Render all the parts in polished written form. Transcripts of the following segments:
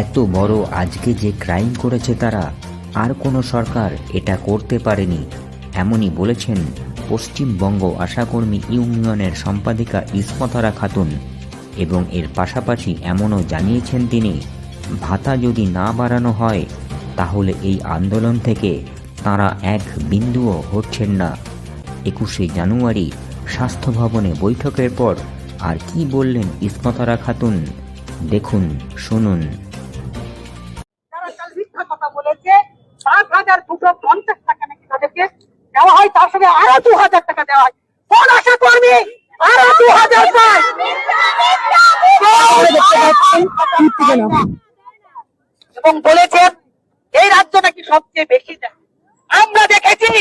এত বড় আজকে যে ক্রাইম করেছে তারা, আর কোনো সরকার এটা করতে পারেনি, এমনই বলেছেন পশ্চিমবঙ্গ আশাকর্মী ইউনিয়নের সম্পাদিকা ইসমতরা খাতুন। এবং এর পাশাপাশি এমনও জানিয়েছেন তিনি, ভাতা যদি না বাড়ানো হয় তাহলে এই আন্দোলন থেকে তাঁরা এক বিন্দুও হচ্ছেন না। 21শে জানুয়ারি স্বাস্থ্য ভবনে বৈঠকের পর আর কি বললেন ইসমতরা খাতুন, দেখুন, শুনুন। কথা বলেছে 7,250 টাকা নাকি তাদেরকে দেওয়া হয়, তার সঙ্গে আরো 2,000 টাকা দেওয়া হয়। কোন আশা কর্মী আরো 2,000 পায়? এবং বলেছেন এই রাজ্য নাকি সবচেয়ে বেশি দেয়। আমরা দেখেছি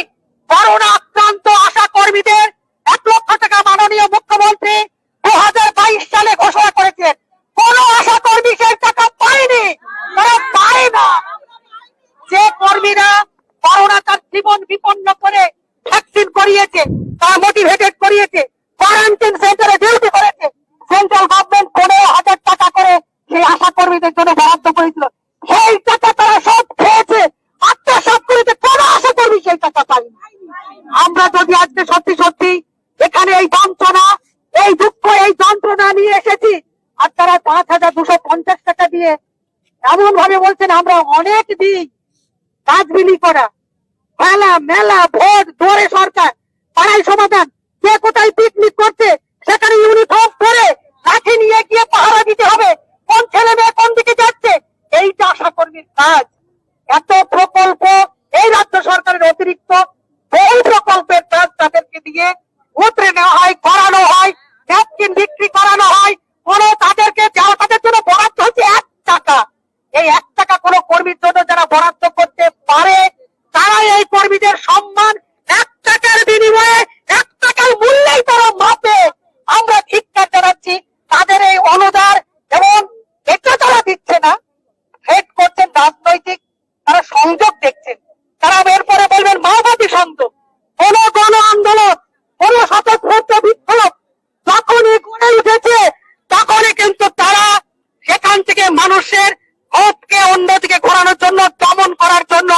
করোনা আক্রান্ত আশা কর্মীদের 1 লক্ষ টাকা মাননীয় মুখ্যমন্ত্রী 2022 সালে ঘোষণা করেছেন। কোন আশা কর্মী সেই টাকা পায়নি, তারা পায় না। যে কর্মীরা করোনা তার জীবন বিপন্ন করে ভ্যাকসিন করিয়েছে, তারা মোটিভেটেড করিয়েছে, কোয়ারেন্টাইন সেন্টারে ডিউটি করেছে, সেন্ট্রাল গভর্নমেন্ট 15,000 টাকা করে সেই আশা কর্মীদের জন্য বরাদ্দ করেছিল। সেই টাকা তারা সব খেয়েছে, আত্মসাৎ করেছে, কোন আশা কর্মী সেই টাকা পায়নি। আমরা যদি আজকে সত্যি সত্যি এখানে এই বঞ্চনা, এই দুঃখ, এই যন্ত্রণা নিয়ে এসেছি, আর তারা 5,250 টাকা দিয়ে এমন ভাবে বলছেন আমরা অনেক দিই কাজ বিলি করা, মেলা মেলা ভোট ধরে সরকার তারাই সমাধান। কে কোথায় পিকনিক করছে সেখানে ইউনিফর্ম পরে লাঠি নিয়ে গিয়ে পাহারা দিতে হবে, কোন ছেলে মেয়ে কোন দিকে যাচ্ছে, এইটা আশা কর্মীর কাজ। এত প্রকল্প এই রাজ্য সরকারের অতিরিক্ত বহু প্রকল্পের কাজ তাদেরকে দিয়ে উতরে নেওয়া হয়, করানো হয়, ভ্যাকসিন বিক্রি করানো হয়, কোন তাদেরকে যাওয়া তাদের জন্য বরাদ্দ হচ্ছে 1 টাকা। এই 1 টাকা কোন কর্মীর জন্য যারা বরাদ্দ করতে পারে তারা এই কর্মীদের সম্মান 1 টাকার বিনিময়ে 1 টাকার মূল্যেই তারা মাপে। আমরা ধিক্কার জানাচ্ছি তাদের এই অনুদান, এবং এটা তারা দিচ্ছে না, হেড করছেন রাজনৈতিক, তারা সংযোগ দেখছেন। তারা এরপরে বলবেন মাওবাদী সংযোগ। কোন গণ আন্দোলন, কোন স্বতঃস্ফূর্ত বিপ্লব যখনই গড়ে উঠেছে তখনই কিন্তু তারা সেখান থেকে মানুষের ক্ষোভকে অন্যদিকে ঘোরানোর জন্য, দমন করার জন্য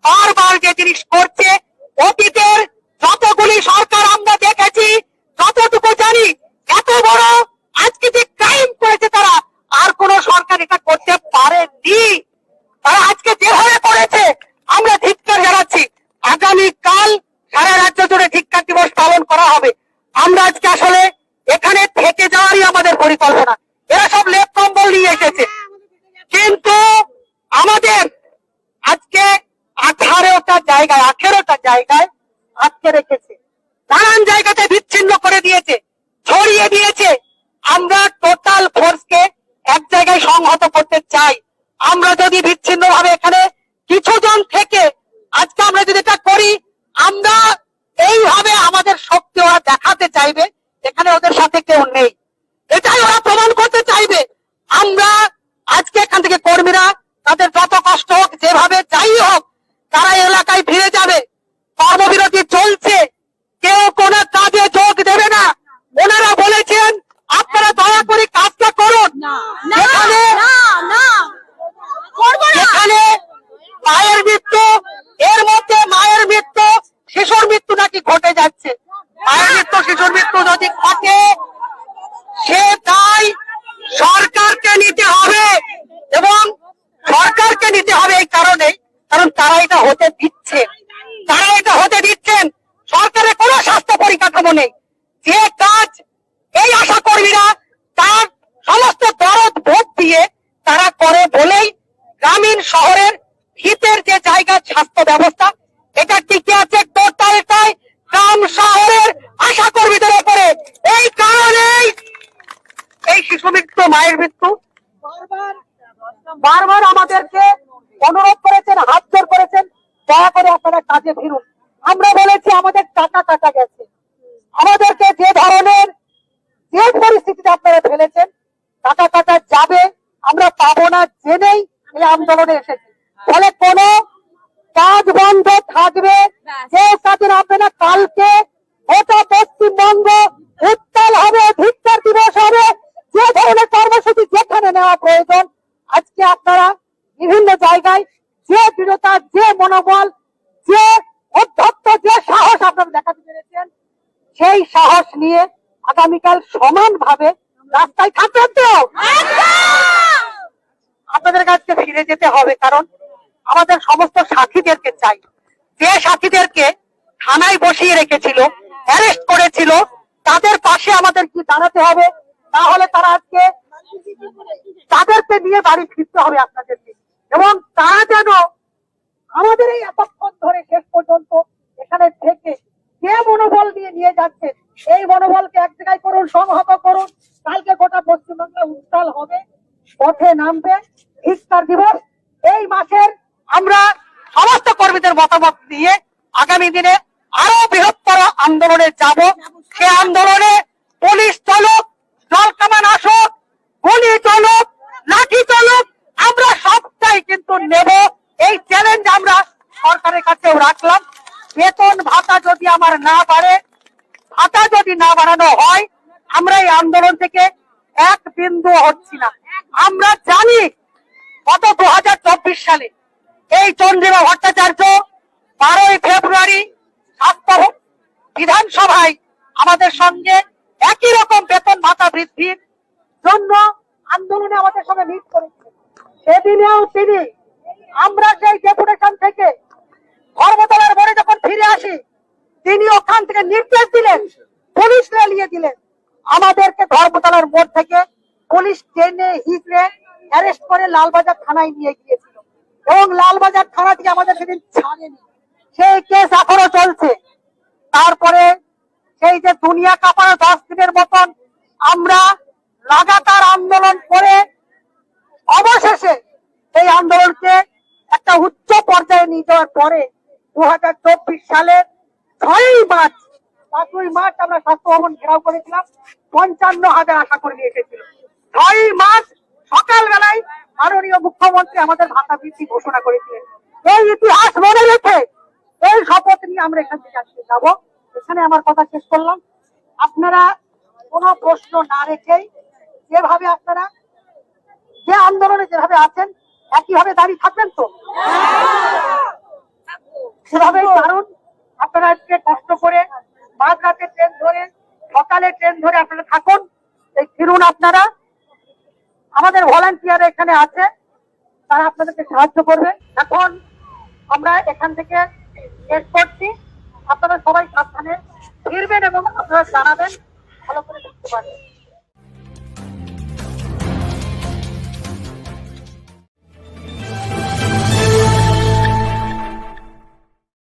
বারবার যে জিনিস করছে। অতীতের যতগুলি সরকার আমরা দেখেছি, যতটুকু জানি, এত বড় আজকে যে ক্রাইম করেছে তারা, আর কোন সরকার এটা করতে পারেনি। তারা আজকে যেভাবে করেছে আমরা ধিক্কার জানাচ্ছি। আগামীকাল সারা রাজ্য জুড়ে ধিক্কার দিবস পালন করা হবে। আমরা আজকে আসলে এখানে থেকে যাওয়ারই আমাদের পরিকল্পনা। এরা সব লেপ কম্বল নিয়ে এসেছে, কিন্তু আমাদের আজকে 18টা জায়গায় আটকে রেখেছে, নানান জায়গাতে বিচ্ছিন্ন করে দিয়েছে, ছড়িয়ে দিয়েছে। আমরা টোটাল ফোর্সকে এক জায়গায় সংহত করতে চাই। আমরা যদি বিচ্ছিন্ন ভাবে এখানে কিছু জন থেকে আজকে আমরা যদি এটা করি, আমরা এইভাবে আমাদের শক্তি ওরা দেখাতে চাইবে এখানে ওদের সাথে কেউ নেই, এটাই ওরা প্রমাণ করতে চাইবে। আমরা আজকে এখান থেকে কর্মীরা তাদের যত কষ্ট হোক, যেভাবে যাই হোক, তারা এলাকায় ফিরে যাবে। কর্মবিরতি চলছে, কেউ কোন কাজে যোগ দেবে না। ওনারা বলেছেন আপনারা দয়া করে কাজটা করুন। এখানে মায়ের মৃত্যু, এর মধ্যে মায়ের মৃত্যু, শিশুর মৃত্যু নাকি ঘটে যাচ্ছে। মায়ের মৃত্যু, শিশুর মৃত্যু যদি ঘটে সে দায় সরকারকে নিতে হবে, এবং সরকারকে নিতে হবে এই কারণে, কারণ তারা এটা হতে দিচ্ছেন। সরকারের কোনো স্বাস্থ্য পরিকাঠামো নেই। যে কাজ এই আশা কর্মীরা তার সমস্ত দরদ ভোট দিয়ে তারা করে বলেই গ্রামীণ শহরের হিতের যে জায়গা স্বাস্থ্য ব্যবস্থা, এটা টিকে আছে টোটালটাই গ্রাম শহরের আশা কর্মীদের উপরে। এই কারণেই এই শিশু মৃত্যু, মায়ের মৃত্যু বারবার আমাদেরকে অনুরোধ করেছেন, হাত জোর করেছেন, দয়া করে আপনারা কাজে ফিরুন। আমরা বলেছি আমাদের টাকা কাটা গেছে, আমাদেরকে যে ধরনের যে পরিস্থিতিতে আপনারা ফেলেছেন টাকা কাটা যাবে, আমরা পাবো না জেনেই এই আন্দোলনে এসেছি। ফলে কোন কাজ বন্ধ থাকবে, যে কাজে নামবে না, কালকে গোটা পশ্চিমবঙ্গ উত্তাল হবে, ধিক্কার দিবস হবে। যে ধরনের কর্মসূচি যেখানে নেওয়া প্রয়োজন আজকে আপনারা বিভিন্ন জায়গায় যে দৃঢ়তা, যে মনোবল, যে অধ্যত্ত, যে সাহস আপনারা দেখাতে পেরেছেন, সেই সাহস নিয়ে আগামীকাল সমানভাবে রাস্তায় থাকবেন তো? আপনাদের কাছে ফিরে যেতে হবে, কারণ আমাদের সমস্ত সাথীদেরকে চাই, যে সাথীদেরকে থানায় বসিয়ে রেখেছিল, অ্যারেস্ট করেছিল, তাদের পাশে আমাদের কি দাঁড়াতে হবে। তাহলে তারা আজকে তাদেরকে নিয়ে বাড়ি ফিরতে হবে আপনাদেরকে, এবং তারা যেন আমাদের এই এতক্ষণ ধরে শেষ পর্যন্ত এখানে থেকে যে মনোবল নিয়ে যাচ্ছে, এই মনোবলকে এক জায়গায় করুন, সংহত করুন। কালকে গোটা পশ্চিমবাংলা উত্তাল হবে, পথে নামবে, ধিক্কার দিবস। এই মাসের আমরা সমস্ত কর্মীদের মতামত দিয়ে আগামী দিনে আরো বৃহত্তর আন্দোলনে যাব। সে আন্দোলনে পুলিশ চলুক, জল কামান আসুক, গুলি চলুক, লাঠি চলুক, আমরা সবটাই কিন্তু নেব। এই চ্যালেঞ্জ আমরা সরকারের কাছেও রাখলাম। বেতন ভাতা যদি আমার না বাড়ে, ভাতা যদি না বাড়ানো হয়, আমরা এই আন্দোলন থেকে এক বিন্দু হচ্ছি না। আমরা জানি গত 2024 সালে এই চন্দ্রিমা ভট্টাচার্য 12ই ফেব্রুয়ারি বিধানসভায় আমাদের সঙ্গে একই রকম বেতন ভাতা বৃদ্ধির জন্য আন্দোলনে আমাদের সঙ্গে মিট করেছিলেন। সেদিনেও তিনি, আমরা সেই ডেপুটেশন থেকে ধর্মতলার মোড়ে যখন ফিরে আসি, তিনি ওখান থেকে নির্দেশ দিলেন, পুলিশ নিয়ে দিলেন, আমাদেরকে ধর্মতলার মোড় থেকে পুলিশ টেনে হিচড়ে অ্যারেস্ট করে লালবাজার থানায় নিয়ে গিয়েছিল, এবং লালবাজার থানা থেকে আমাদের সেদিন ছাড়েনি। সেই কেস এখনো চলছে। তারপরে সেই যে দুনিয়া কাঁপানো 10 দিনের মতন আমরা লাগাতার আন্দোলন করে অবশেষে এই আন্দোলনকে একটা উচ্চ পর্যায়ে নিয়ে যাওয়ার পরে 2024 সালের 6ই মার্চ, 5ই মার্চ আমরা স্বাস্থ্য ভবন ঘেরাও করেছিলাম। 55,000 আশা কর্মী এসেছিল। 6ই মার্চ সকালবেলায় মাননীয় মুখ্যমন্ত্রী আমাদের ভাতা বৃদ্ধি ঘোষণা করেছিলেন। এই ইতিহাস মনে রেখে এই শপথ নিয়ে আমরা এখান থেকে আজকে যাবো। এখানে আমার কথা শেষ করলাম। আপনারা কোনো প্রশ্ন না রেখেই যেভাবে আপনারা যে আন্দোলনে যেভাবে আছেন একইভাবে দাঁড়িয়ে থাকবেন তো? সেভাবেই কারণ আপনারা আজকে কষ্ট করে মাঝরাতে ট্রেন ধরে, সকালে ট্রেন ধরে আপনারা থাকুন, এই ফিরুন। আপনারা আমাদের ভলান্টিয়ার এখানে আছে, তারা আপনাদেরকে সাহায্য করবে। এখন আমরা এখান থেকে শেষ করছি। আপনারা সবাই সাবধানে ফিরবেন এবং আপনারা জানাবেন, ভালো করে দেখতে পারবেন।